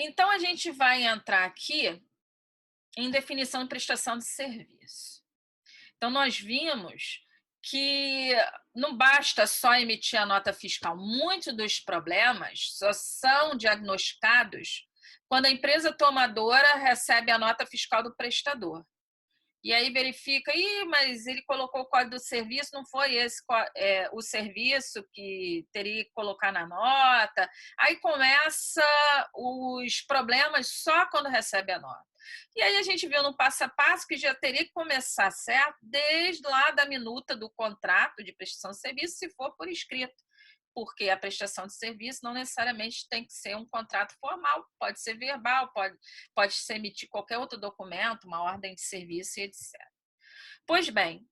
Então, a gente vai entrar aqui em definição de prestação de serviço. Então, nós vimos que não basta só emitir a nota fiscal. Muitos dos problemas só são diagnosticados quando a empresa tomadora recebe a nota fiscal do prestador. E aí verifica, mas ele colocou o código do serviço, não foi esse o serviço que teria que colocar na nota. Aí começa os problemas só quando recebe a nota. E aí a gente viu no passo a passo que já teria que começar certo desde lá da minuta do contrato de prestação de serviço, se for por escrito, porque a prestação de serviço não necessariamente tem que ser um contrato formal, pode ser verbal, pode se emitir qualquer outro documento, uma ordem de serviço e etc. Pois bem,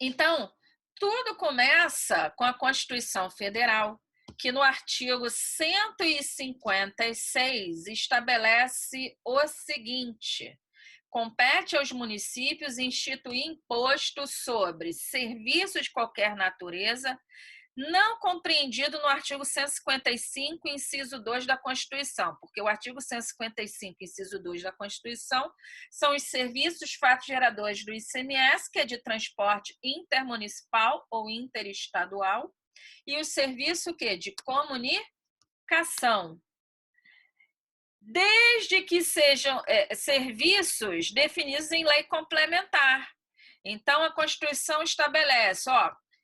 então, tudo começa com a Constituição Federal, que no artigo 156 estabelece o seguinte: compete aos municípios instituir imposto sobre serviços de qualquer natureza, não compreendido no artigo 155, inciso 2 da Constituição, porque o artigo 155, inciso 2 da Constituição, são os serviços fatos geradores do ICMS, que é de transporte intermunicipal ou interestadual, e o serviço que de comunicação, desde que sejam serviços definidos em lei complementar. Então, a Constituição estabelece,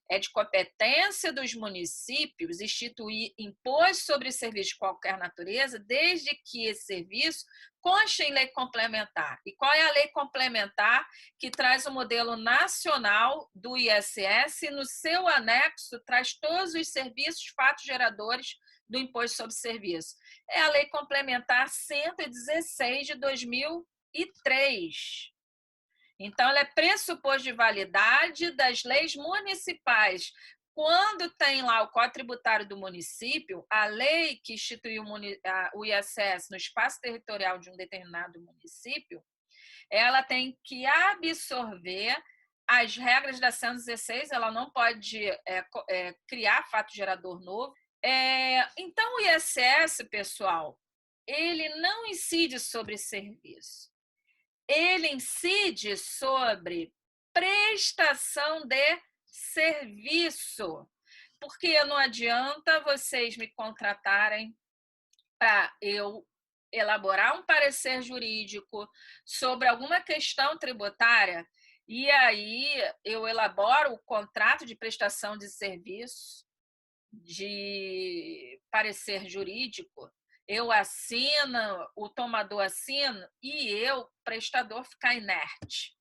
é de competência dos municípios instituir imposto sobre serviço de qualquer natureza, desde que esse serviço conste em lei complementar. E qual é a lei complementar que traz o modelo nacional do ISS e no seu anexo traz todos os serviços fatos geradores do imposto sobre serviço? É a lei complementar 116 de 2003. Então, ela é pressuposto de validade das leis municipais. Quando tem lá o Código Tributário do município, a lei que instituiu o ISS no espaço territorial de um determinado município, ela tem que absorver as regras da 116, ela não pode criar fato gerador novo. Então, o ISS, pessoal, ele não incide sobre serviço. Ele incide sobre prestação de serviço, porque não adianta vocês me contratarem para eu elaborar um parecer jurídico sobre alguma questão tributária e aí eu elaboro o contrato de prestação de serviço, de parecer jurídico, eu assino, o tomador assina e eu, prestador, ficar inerte.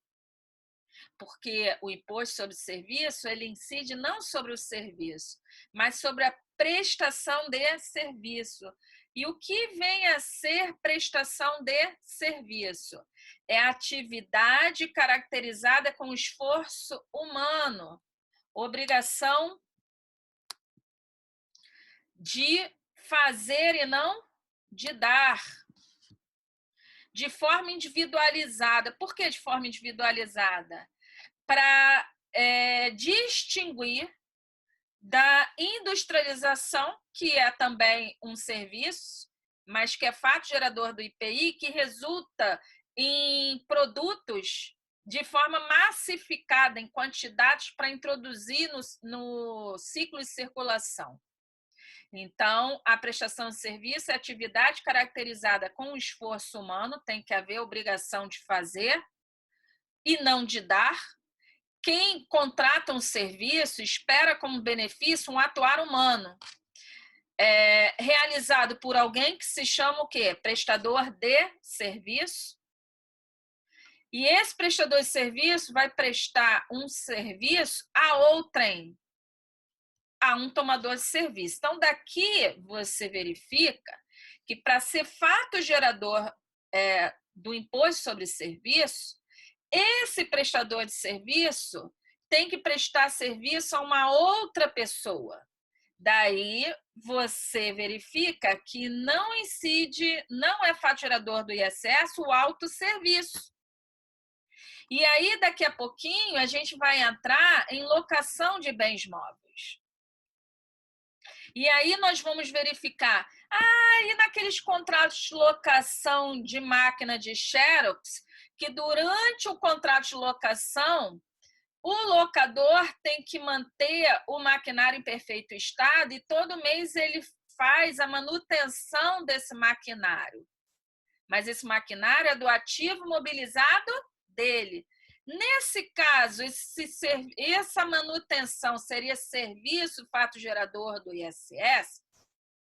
Porque o imposto sobre serviço, ele incide não sobre o serviço, mas sobre a prestação de serviço. E o que vem a ser prestação de serviço? É a atividade caracterizada com esforço humano, obrigação de fazer e não de dar, de forma individualizada. Por que de forma individualizada? Para distinguir da industrialização, que é também um serviço, mas que é fato gerador do IPI, que resulta em produtos de forma massificada, em quantidades para introduzir no ciclo de circulação. Então, a prestação de serviço é atividade caracterizada com o esforço humano, tem que haver obrigação de fazer e não de dar. Quem contrata um serviço espera como benefício um atuar humano, realizado por alguém que se chama o quê? Prestador de serviço. E esse prestador de serviço vai prestar um serviço a outrem, a um tomador de serviço. Então, daqui você verifica que para ser fato gerador do imposto sobre serviço, esse prestador de serviço tem que prestar serviço a uma outra pessoa. Daí você verifica que não incide, não é fato gerador do ISS o autosserviço. E aí, daqui a pouquinho, a gente vai entrar em locação de bens móveis. E aí nós vamos verificar, e naqueles contratos de locação de máquina de Xerox, que durante o contrato de locação, o locador tem que manter o maquinário em perfeito estado e todo mês ele faz a manutenção desse maquinário. Mas esse maquinário é do ativo mobilizado dele. Nesse caso, essa manutenção seria serviço fato gerador do ISS?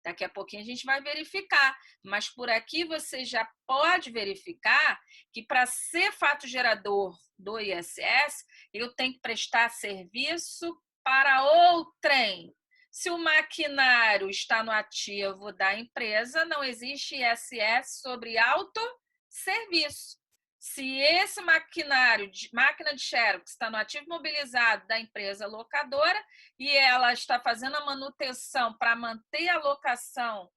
Daqui a pouquinho a gente vai verificar, mas por aqui você já pode verificar que para ser fato gerador do ISS, eu tenho que prestar serviço para outrem. Se o maquinário está no ativo da empresa, não existe ISS sobre autosserviço. Se esse maquinário, máquina de Xerox, está no ativo mobilizado da empresa locadora e ela está fazendo a manutenção para manter a locação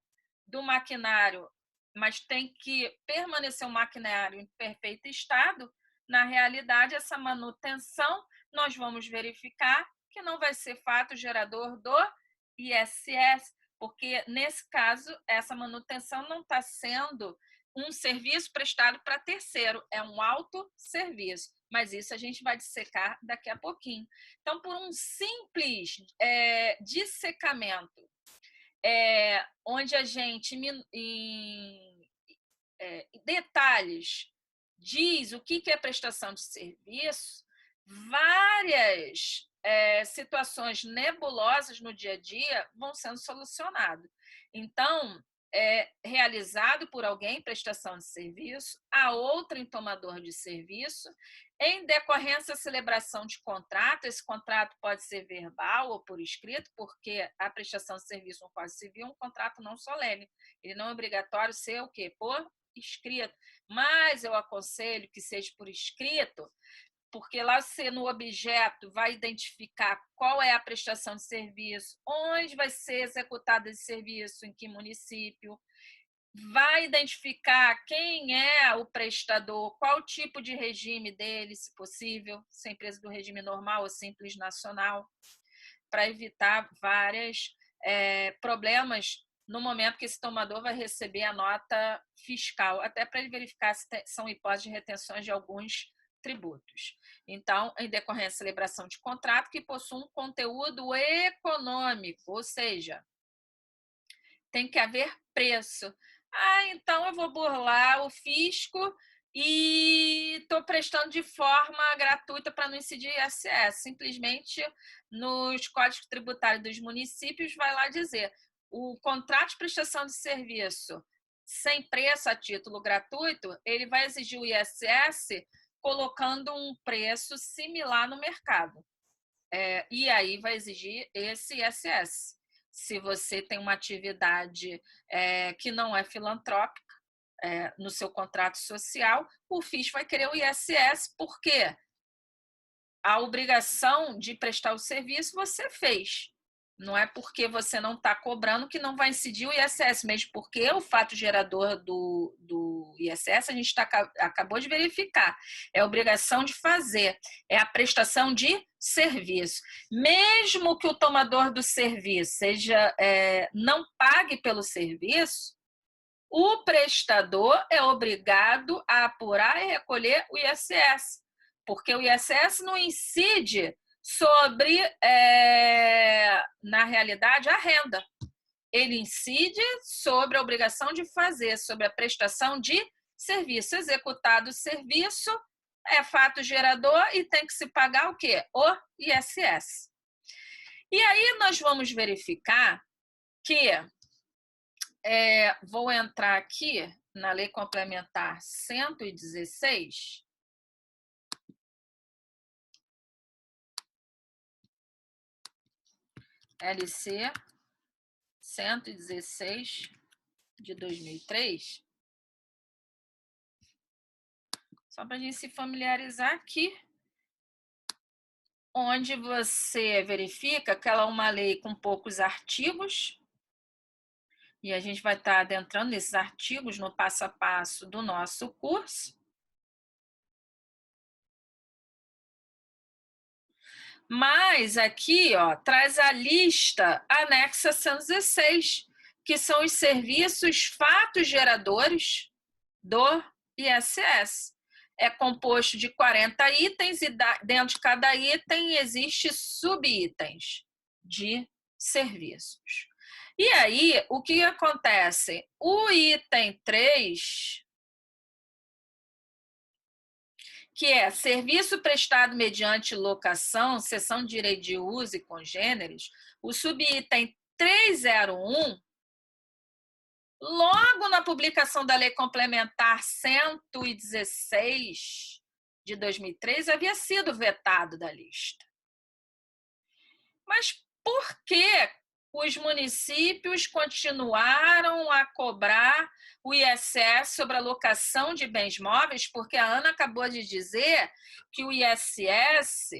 do maquinário, mas tem que permanecer o maquinário em perfeito estado, na realidade, essa manutenção, nós vamos verificar que não vai ser fato gerador do ISS, porque, nesse caso, essa manutenção não está sendo um serviço prestado para terceiro, é um autosserviço, mas isso a gente vai dissecar daqui a pouquinho. Então, por um simples dissecamento, onde a gente, em detalhes, diz o que é prestação de serviço, várias situações nebulosas no dia a dia vão sendo solucionadas. Então, realizado por alguém, prestação de serviço, a outra em tomador de serviço, em decorrência da celebração de contrato, esse contrato pode ser verbal ou por escrito, porque a prestação de serviço no Código Civil é um contrato não solene, ele não é obrigatório ser o quê? Por escrito, mas eu aconselho que seja por escrito, porque lá você, no objeto, vai identificar qual é a prestação de serviço, onde vai ser executado esse serviço, em que município, vai identificar quem é o prestador, qual tipo de regime dele, se possível, se é empresa do regime normal ou simples nacional, para evitar vários problemas no momento que esse tomador vai receber a nota fiscal, até para ele verificar se são hipóteses de retenções de alguns tributos. Então, em decorrência de celebração de contrato que possui um conteúdo econômico, ou seja, tem que haver preço. Então eu vou burlar o fisco e estou prestando de forma gratuita para não incidir ISS. Simplesmente, nos códigos tributários dos municípios, vai lá dizer o contrato de prestação de serviço sem preço a título gratuito, ele vai exigir o ISS colocando um preço similar no mercado. E aí vai exigir esse ISS. Se você tem uma atividade que não é filantrópica, no seu contrato social, o FIS vai querer o ISS, porque a obrigação de prestar o serviço você fez. Não é porque você não está cobrando que não vai incidir o ISS, mesmo porque o fato gerador do ISS a gente acabou de verificar. É a obrigação de fazer, é a prestação de serviço. Mesmo que o tomador do serviço não pague pelo serviço, o prestador é obrigado a apurar e recolher o ISS, porque o ISS não incide sobre, na realidade, a renda. Ele incide sobre a obrigação de fazer, sobre a prestação de serviço. Executado o serviço, é fato gerador e tem que se pagar o quê? O ISS. E aí nós vamos verificar que, vou entrar aqui na Lei Complementar 116, LC 116 de 2003, só para a gente se familiarizar aqui, onde você verifica que ela é uma lei com poucos artigos, e a gente vai estar adentrando nesses artigos no passo a passo do nosso curso. Mas aqui, ó, traz a lista anexa 116, que são os serviços fatos geradores do ISS. É composto de 40 itens e dentro de cada item existe subitens de serviços. E aí, o que acontece? O item 3, que é serviço prestado mediante locação, cessão de direito de uso e congêneres, o subitem 301, logo na publicação da Lei Complementar 116 de 2003, havia sido vetado da lista. Mas por que os municípios continuaram a cobrar o ISS sobre a locação de bens móveis? Porque a Ana acabou de dizer que o ISS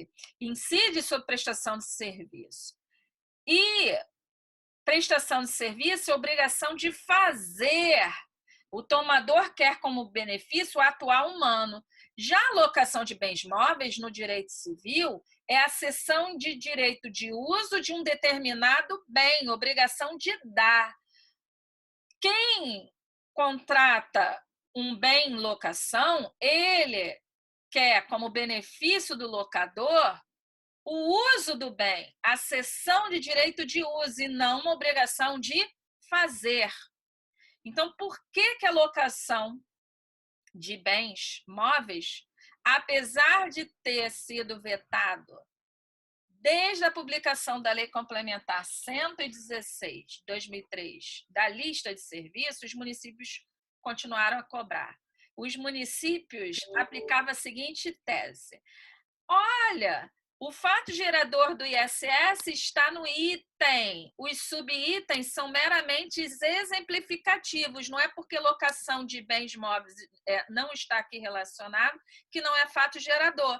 incide sobre prestação de serviço. E prestação de serviço é obrigação de fazer. O tomador quer como benefício o atual humano. Já a locação de bens móveis no direito civil é a cessão de direito de uso de um determinado bem, obrigação de dar. Quem contrata um bem em locação, ele quer como benefício do locador o uso do bem, a cessão de direito de uso e não uma obrigação de fazer. Então, por que a locação de bens móveis, apesar de ter sido vetado desde a publicação da Lei Complementar 116 de 2003 da lista de serviços, os municípios continuaram a cobrar? Os municípios aplicavam a seguinte tese: olha, o fato gerador do ISS está no item. Os subitens são meramente exemplificativos. Não é porque locação de bens móveis não está aqui relacionado que não é fato gerador.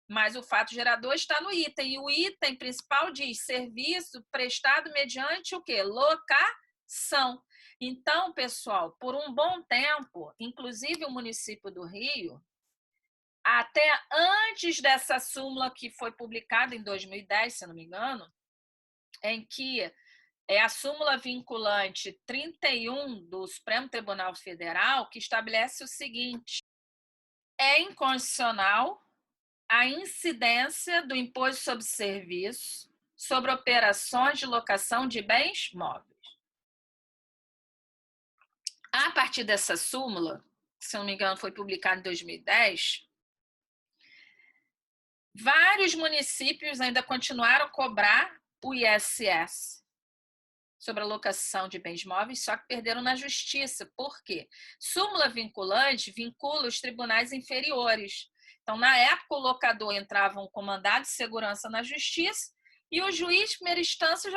Mas o fato gerador está no item. E o item principal diz serviço prestado mediante o quê? Locação. Então, pessoal, por um bom tempo, inclusive o município do Rio, até antes dessa súmula que foi publicada em 2010, se não me engano, em que é a súmula vinculante 31 do Supremo Tribunal Federal, que estabelece o seguinte: é inconstitucional a incidência do imposto sobre serviço sobre operações de locação de bens móveis. A partir dessa súmula, que, se não me engano, foi publicada em 2010, vários municípios ainda continuaram a cobrar o ISS sobre a locação de bens móveis, só que perderam na justiça. Por quê? Súmula vinculante vincula os tribunais inferiores. Então, na época, o locador entrava um comandado de segurança na justiça e o juiz de primeira instância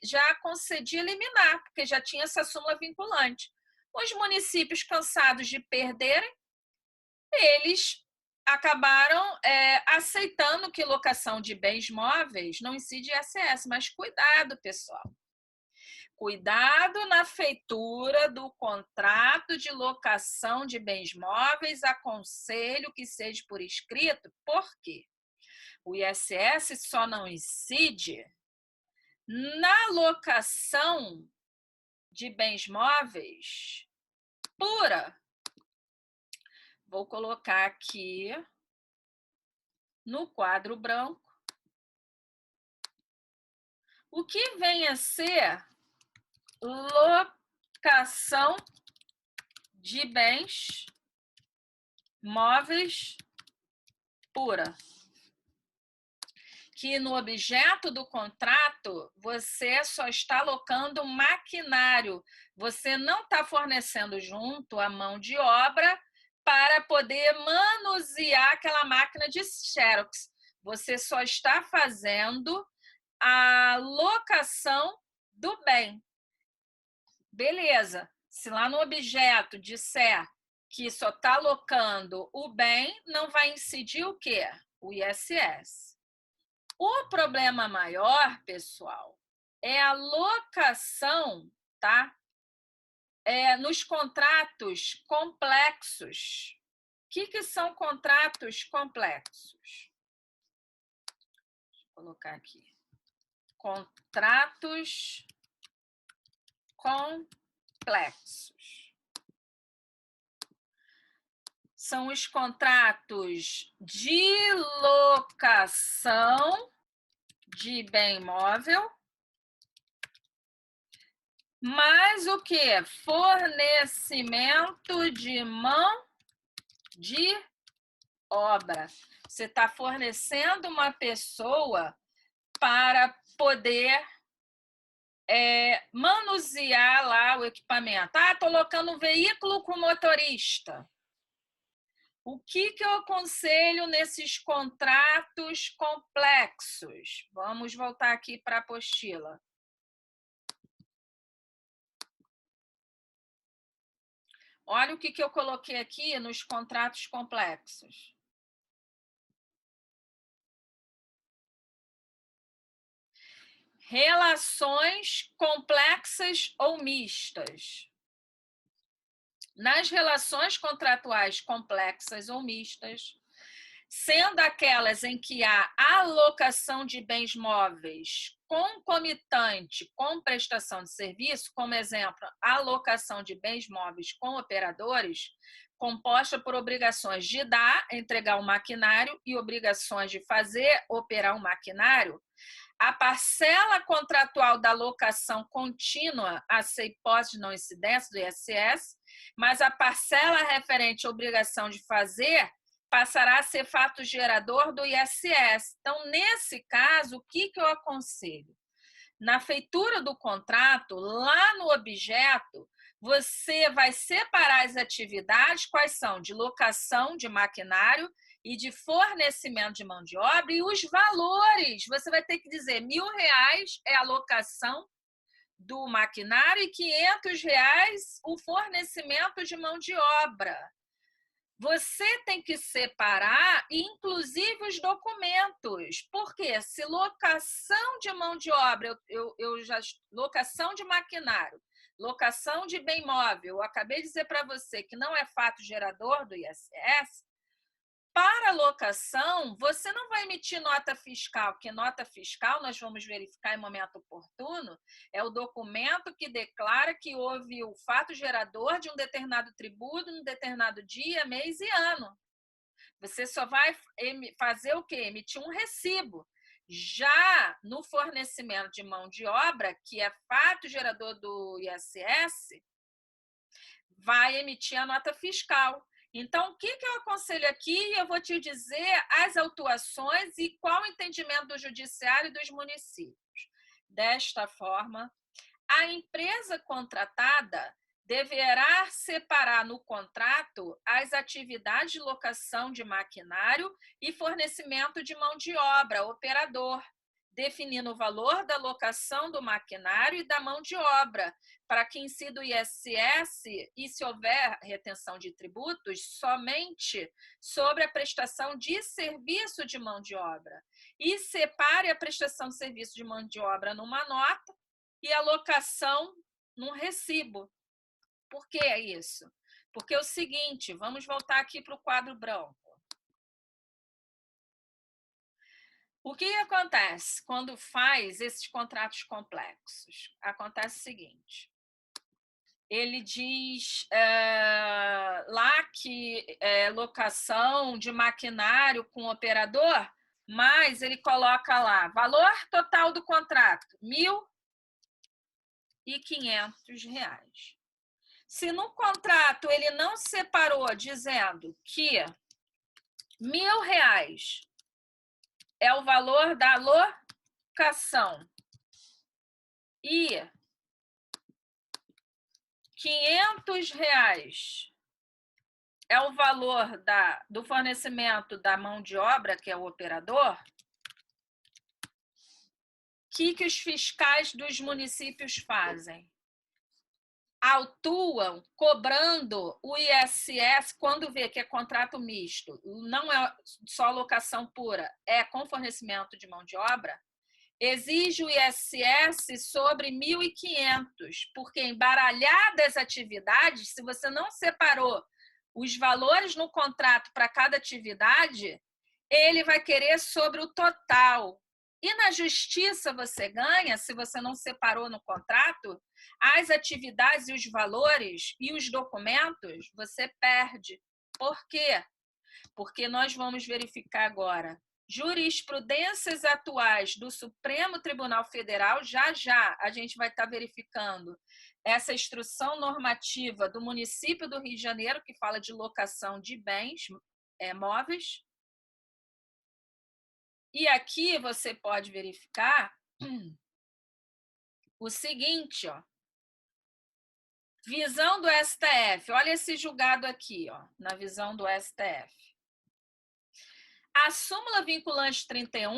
já concedia liminar, porque já tinha essa súmula vinculante. Os municípios cansados de perderem, eles acabaram aceitando que locação de bens móveis não incide ISS, mas cuidado, pessoal. Cuidado na feitura do contrato de locação de bens móveis, aconselho que seja por escrito, porque o ISS só não incide na locação de bens móveis pura. Vou colocar aqui no quadro branco o que vem a ser locação de bens móveis pura. Que no objeto do contrato você só está alocando maquinário, você não está fornecendo junto a mão de obra para poder manusear aquela máquina de Xerox. Você só está fazendo a locação do bem. Beleza. Se lá no objeto disser que só está alocando o bem, não vai incidir o quê? O ISS. O problema maior, pessoal, é a locação, tá? Nos contratos complexos. O que são contratos complexos? colocar aqui. Contratos complexos. São os contratos de locação de bem imóvel, mas o que? Fornecimento de mão de obra. Você está fornecendo uma pessoa para poder manusear lá o equipamento. Ah, estou colocando um veículo com motorista. O que eu aconselho nesses contratos complexos? Vamos voltar aqui para a apostila. Olha o que eu coloquei aqui nos contratos complexos. Relações complexas ou mistas. Nas relações contratuais complexas ou mistas, sendo aquelas em que há alocação de bens móveis concomitante com prestação de serviço, como exemplo, alocação de bens móveis com operadores, composta por obrigações de dar, entregar o maquinário e obrigações de fazer, operar o maquinário, a parcela contratual da locação contínua a ser hipótese de não incidência do ISS, mas a parcela referente à obrigação de fazer passará a ser fato gerador do ISS. Então, nesse caso, o que eu aconselho? Na feitura do contrato, lá no objeto, você vai separar as atividades, quais são? De locação de maquinário e de fornecimento de mão de obra, e os valores. Você vai ter que dizer R$1.000 é a locação do maquinário e R$500 o fornecimento de mão de obra. Você tem que separar, inclusive, os documentos. Porque se locação de mão de obra, locação de maquinário, locação de bem móvel, eu acabei de dizer para você que não é fato gerador do ISS, para locação, você não vai emitir nota fiscal, porque nota fiscal, nós vamos verificar em momento oportuno, é o documento que declara que houve o fato gerador de um determinado tributo, num determinado dia, mês e ano. Você só vai fazer o quê? Emitir um recibo. Já no fornecimento de mão de obra, que é fato gerador do ISS, vai emitir a nota fiscal. Então, o que eu aconselho aqui? Eu vou te dizer as autuações e qual o entendimento do judiciário e dos municípios. Desta forma, a empresa contratada deverá separar no contrato as atividades de locação de maquinário e fornecimento de mão de obra, operador, definindo o valor da locação do maquinário e da mão de obra, para que incida o ISS e, se houver retenção de tributos, somente sobre a prestação de serviço de mão de obra. E separe a prestação de serviço de mão de obra numa nota e a locação num recibo. Por que é isso? Porque é o seguinte, vamos voltar aqui para o quadro branco. O que acontece quando faz esses contratos complexos? Acontece o seguinte, ele diz lá que é locação de maquinário com operador, mas ele coloca lá, valor total do contrato, R$1.500. Se no contrato ele não separou dizendo que R$1.000 é o valor da locação e R$500 é o valor do fornecimento da mão de obra, que é o operador, o que os fiscais dos municípios fazem? Autuam cobrando o ISS quando vê que é contrato misto, não é só locação pura, é com fornecimento de mão de obra, exige o ISS sobre 1.500, porque embaralhadas atividades, se você não separou os valores no contrato para cada atividade, ele vai querer sobre o total. E na justiça você ganha, se você não separou no contrato, as atividades e os valores e os documentos, você perde. Por quê? Porque nós vamos verificar agora jurisprudências atuais do Supremo Tribunal Federal, já já a gente vai estar verificando essa instrução normativa do município do Rio de Janeiro, que fala de locação de bens móveis. E aqui você pode verificar o seguinte, ó. Visão do STF. Olha esse julgado aqui, ó, na visão do STF. A súmula vinculante 31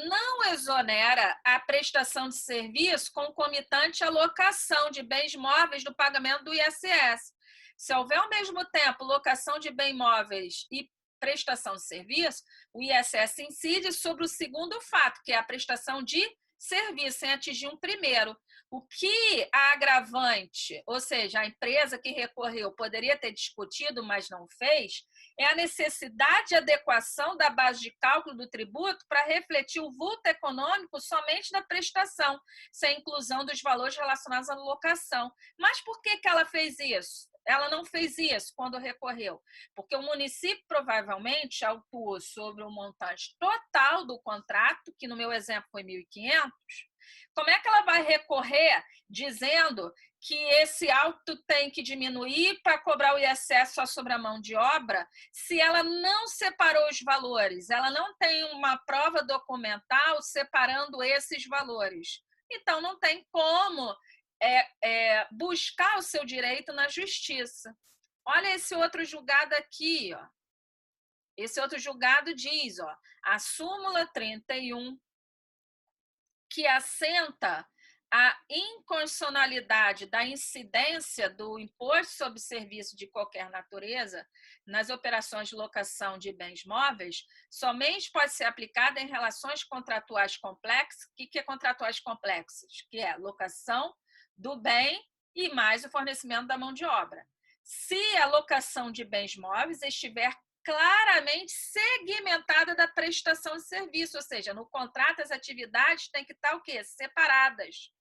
não exonera a prestação de serviço concomitante à locação de bens móveis do pagamento do ISS. Se houver ao mesmo tempo locação de bens móveis e prestação de serviço, o ISS incide sobre o segundo fato, que é a prestação de serviço, sem atingir um primeiro. O que a agravante, ou seja, a empresa que recorreu poderia ter discutido, mas não fez, é a necessidade de adequação da base de cálculo do tributo para refletir o vulto econômico somente da prestação, sem inclusão dos valores relacionados à locação. Mas por que ela fez isso? Ela não fez isso quando recorreu, porque o município provavelmente autuou sobre o montante total do contrato, que no meu exemplo foi 1.500. Como é que ela vai recorrer dizendo que esse auto tem que diminuir para cobrar o ISS só sobre a mão de obra, se ela não separou os valores, ela não tem uma prova documental separando esses valores? Então, não tem como buscar o seu direito na justiça. Olha esse outro julgado aqui, ó. Esse outro julgado diz, ó, a súmula 31, que assenta a inconstitucionalidade da incidência do imposto sobre serviço de qualquer natureza nas operações de locação de bens móveis, somente pode ser aplicada em relações contratuais complexas. O que é contratuais complexas? Que é locação do bem e mais o fornecimento da mão de obra. Se a locação de bens móveis estiver claramente segmentada da prestação de serviço, ou seja, no contrato as atividades têm que estar o quê? Separadas.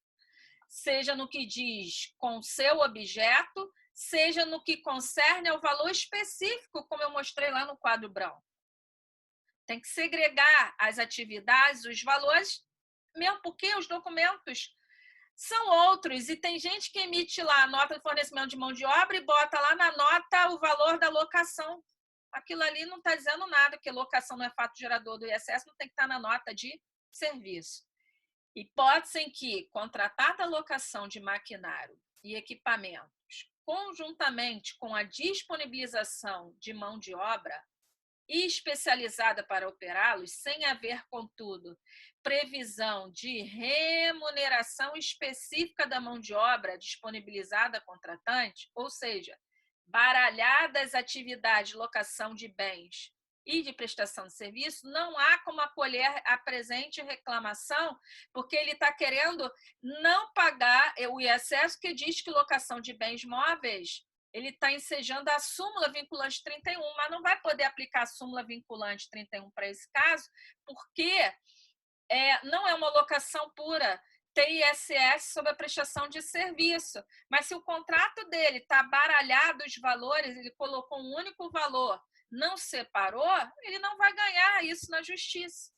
Seja no que diz com seu objeto, seja no que concerne ao valor específico, como eu mostrei lá no quadro branco. Tem que segregar as atividades, os valores, mesmo porque os documentos são outros, e tem gente que emite lá a nota de fornecimento de mão de obra e bota lá na nota o valor da locação. Aquilo ali não está dizendo nada, porque locação não é fato gerador do ISS, não tem que estar na nota de serviço. Hipótese em que contratada a locação de maquinário e equipamentos, conjuntamente com a disponibilização de mão de obra especializada para operá-los, sem haver, contudo, previsão de remuneração específica da mão de obra disponibilizada a contratante, ou seja, baralhadas atividades de locação de bens e de prestação de serviço, não há como acolher a presente reclamação, porque ele está querendo não pagar o ISS, que diz que locação de bens móveis, ele está ensejando a súmula vinculante 31, mas não vai poder aplicar a súmula vinculante 31 para esse caso, porque não é uma locação pura, tem ISS sobre a prestação de serviço. Mas se o contrato dele está baralhado os valores, ele colocou um único valor, não separou, ele não vai ganhar isso na justiça.